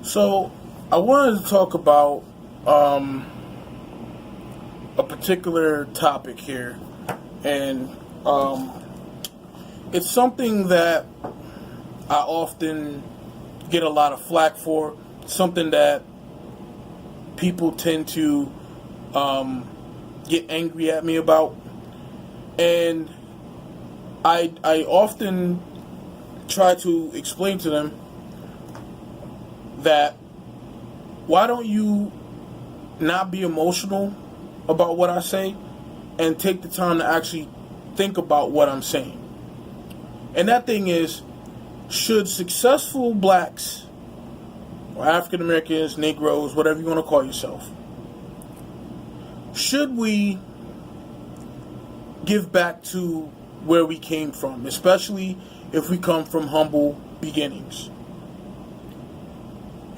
So, I wanted to talk about a particular topic here, and it's something that I often get a lot of flack for, something that people tend to get angry at me about, and I often try to explain to them that why don't you not be emotional about what I say and take the time to actually think about what I'm saying. And that thing is, should successful blacks or African Americans, Negroes, whatever you want to call yourself, should we give back to where we came from, especially if we come from humble beginnings?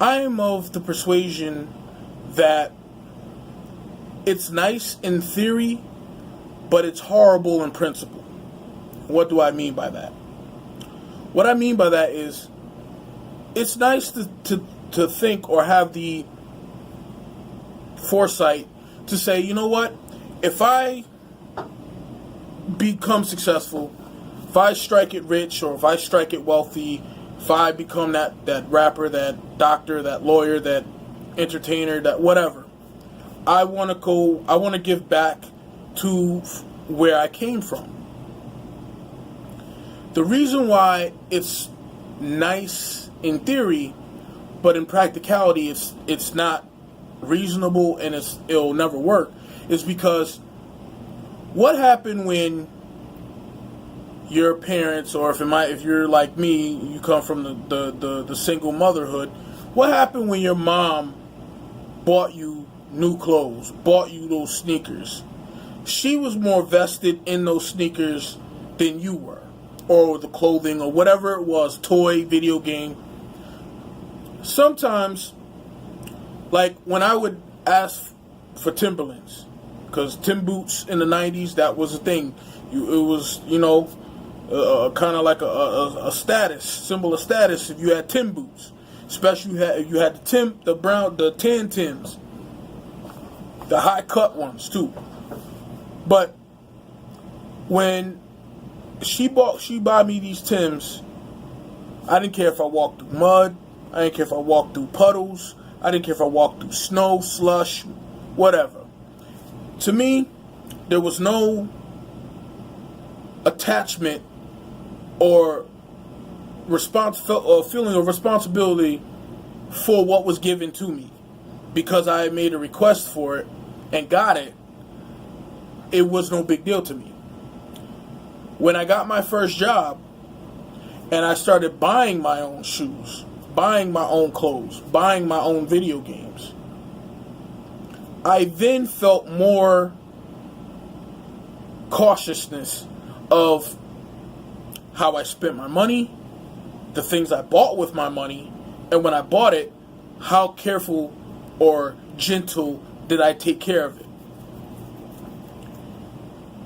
I am of the persuasion that it's nice in theory, but it's horrible in principle. What do I mean by that? What I mean by that is, it's nice to think or have the foresight to say, you know what, if I become successful, if I strike it rich, or if I strike it wealthy, if I become that rapper, that doctor, that lawyer, that entertainer, that whatever, I want to give back to where I came from. The reason why it's nice in theory, but in practicality it's not reasonable and it'll never work, is because what happened when your parents, or if you're like me, you come from the single motherhood, what happened when your mom bought you new clothes, bought you those sneakers? She was more vested in those sneakers than you were, or the clothing, or whatever it was, toy, video game. Sometimes, like when I would ask for Timberlands, because Tim boots in the 90s, that was a thing. It was, kind of like a status, symbol of status if you had Tim boots. Especially if you had the tan Tims, the high cut ones too. But when she bought me these Tims, I didn't care if I walked through mud, I didn't care if I walked through puddles, I didn't care if I walked through snow, slush, whatever. To me, there was no attachment or feeling of responsibility for what was given to me, because I had made a request for it and got it. It was no big deal to me. When I got my first job and I started buying my own shoes, buying my own clothes, buying my own video games, I then felt more cautiousness of how I spent my money, the things I bought with my money, and when I bought it, how careful or gentle did I take care of it.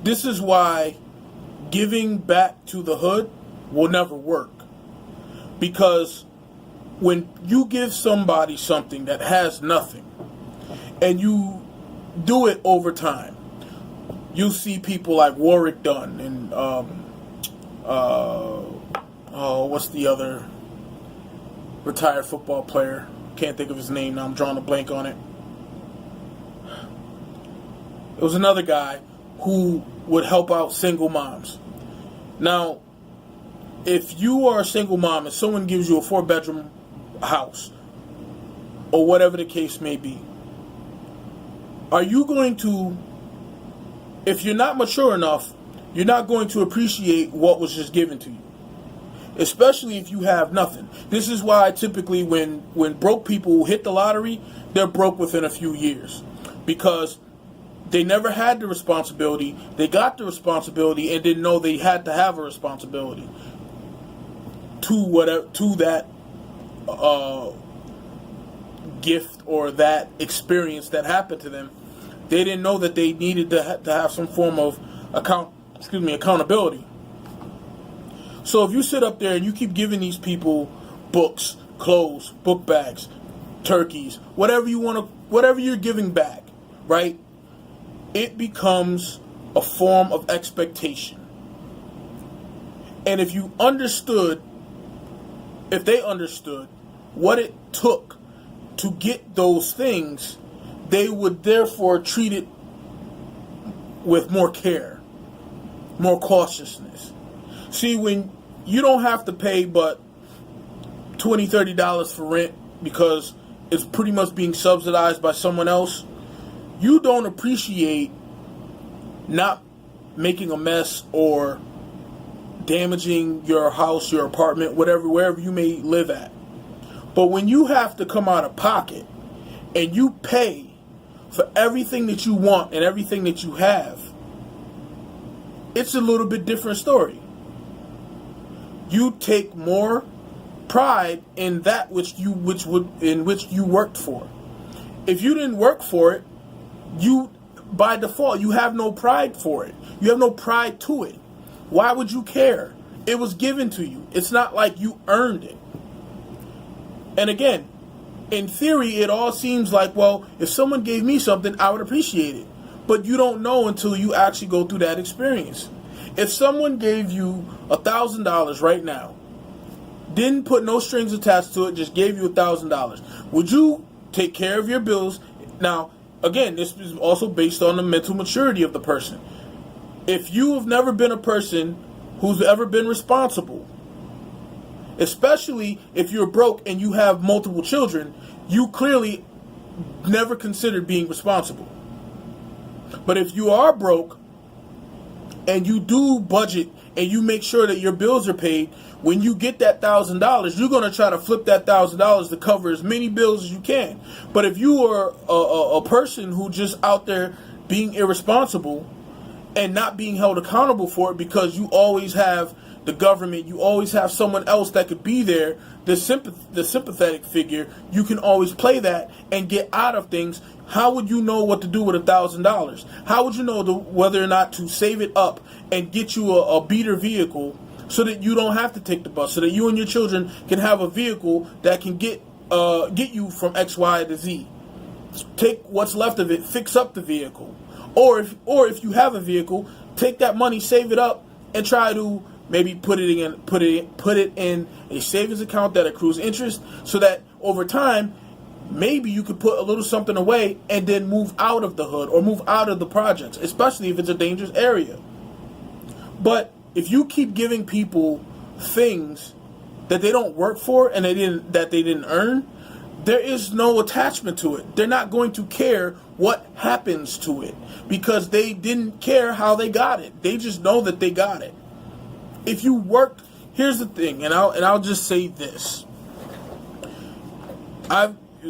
This is why giving back to the hood will never work. Because when you give somebody something that has nothing, and you do it over time, you see people like Warrick Dunn and what's the other retired football player? Can't think of his name now. I'm drawing a blank on it. It was another guy who would help out single moms. Now, if you are a single mom and someone gives you a 4-bedroom house, or whatever the case may be, are you going to, if you're not mature enough, you're not going to appreciate what was just given to you, especially if you have nothing. This is why typically when broke people hit the lottery, they're broke within a few years, because they never had the responsibility. They got the responsibility and didn't know they had to have a responsibility to that gift or that experience that happened to them. They didn't know that they needed to have some form of accountability. So if you sit up there and you keep giving these people books, clothes, book bags, turkeys, whatever you want to, whatever you're giving back, right? It becomes a form of expectation. And if they understood what it took to get those things, they would therefore treat it with more care, more cautiousness. See, when you don't have to pay but $20, $30 for rent because it's pretty much being subsidized by someone else, you don't appreciate not making a mess or damaging your house, your apartment, wherever you may live at. But when you have to come out of pocket and you pay for everything that you want and everything that you have, it's a little bit different story. You take more pride in that which you worked for. If you didn't work for it, you by default you have no pride for it. You have no pride to it. Why would you care? It was given to you. It's not like you earned it. And again, in theory, it all seems like, well, if someone gave me something, I would appreciate it. But you don't know until you actually go through that experience. If someone gave you $1,000 right now, didn't put no strings attached to it, just gave you $1,000, would you take care of your bills? Now, again, this is also based on the mental maturity of the person. If you have never been a person who's ever been responsible, especially if you're broke and you have multiple children, you clearly never considered being responsible. But if you are broke and you do budget and you make sure that your bills are paid, when you get that $1,000, you're going to try to flip that $1,000 to cover as many bills as you can. But if you are a person who just out there being irresponsible and not being held accountable for it because you always have the government, you always have someone else that could be there, the sympathetic figure, you can always play that and get out of things. How would you know what to do with $1,000? How would you know whether or not to save it up and get you a beater vehicle so that you don't have to take the bus, so that you and your children can have a vehicle that can get you from X, Y to Z? Take what's left of it, fix up the vehicle. Or if you have a vehicle, take that money, save it up, and try to maybe put it in a savings account that accrues interest, so that over time, maybe you could put a little something away and then move out of the hood or move out of the projects, especially if it's a dangerous area. But if you keep giving people things that they don't work for and they didn't earn, there is no attachment to it. They're not going to care what happens to it because they didn't care how they got it. They just know that they got it. If you worked, here's the thing, and I'll just say this.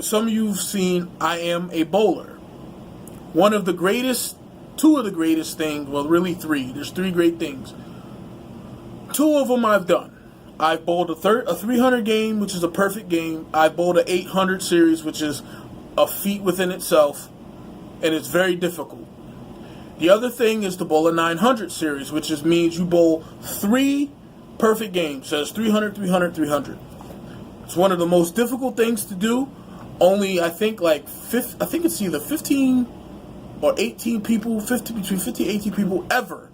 Some of you've seen I Am a Bowler. Two of the greatest things, well, really three. There's three great things. Two of them I've done. I've bowled a 300 game, which is a perfect game. I've bowled an 800 series, which is a feat within itself, and it's very difficult. The other thing is to bowl a 900 series, which means you bowl 3 perfect games. So it's 300, 300, 300. It's one of the most difficult things to do. Only, I think it's either 15 or 18 people, between 50 and 18 people ever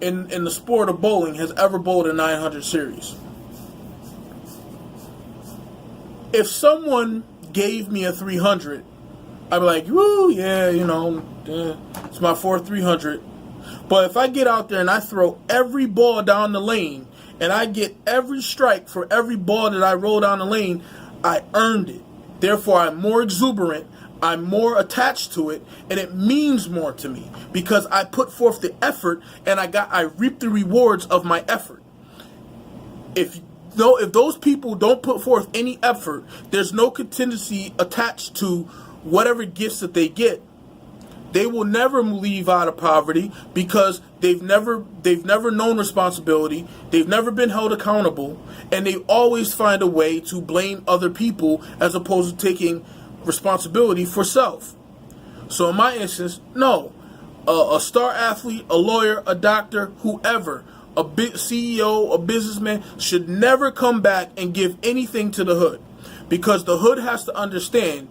in the sport of bowling has ever bowled a 900 series. If someone gave me a 300, I'd be like, woo, yeah, it's my fourth 300. But if I get out there and I throw every ball down the lane and I get every strike for every ball that I roll down the lane, I earned it. Therefore, I'm more exuberant, I'm more attached to it, and it means more to me because I put forth the effort and I reap the rewards of my effort. If those people don't put forth any effort, there's no contingency attached to whatever gifts that they get. They will never leave out of poverty because they've never known responsibility, they've never been held accountable, and they always find a way to blame other people as opposed to taking responsibility for self. So in my instance, no. A star athlete, a lawyer, a doctor, whoever, a big CEO, a businessman should never come back and give anything to the hood. Because the hood has to understand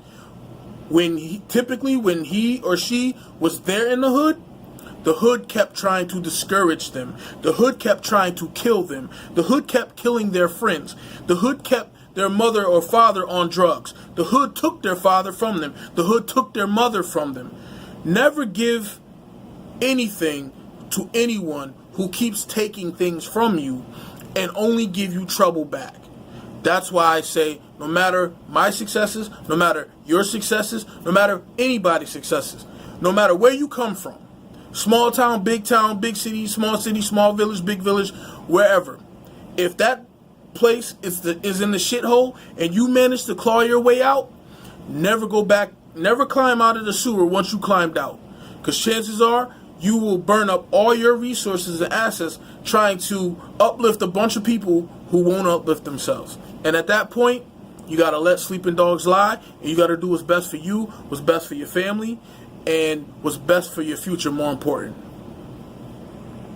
when he or she was there in the hood kept trying to discourage them. The hood kept trying to kill them. The hood kept killing their friends. The hood kept their mother or father on drugs. The hood took their father from them. The hood took their mother from them. Never give anything to anyone who keeps taking things from you and only give you trouble back. That's why I say, no matter my successes, no matter your successes, no matter anybody's successes, no matter where you come from, small town, big city, small village, big village, wherever, if that place is in the shithole and you manage to claw your way out, never go back, never climb out of the sewer once you climbed out. Because chances are you will burn up all your resources and assets trying to uplift a bunch of people who won't uplift themselves. And at that point, you got to let sleeping dogs lie, and you got to do what's best for you, what's best for your family, and what's best for your future, more important.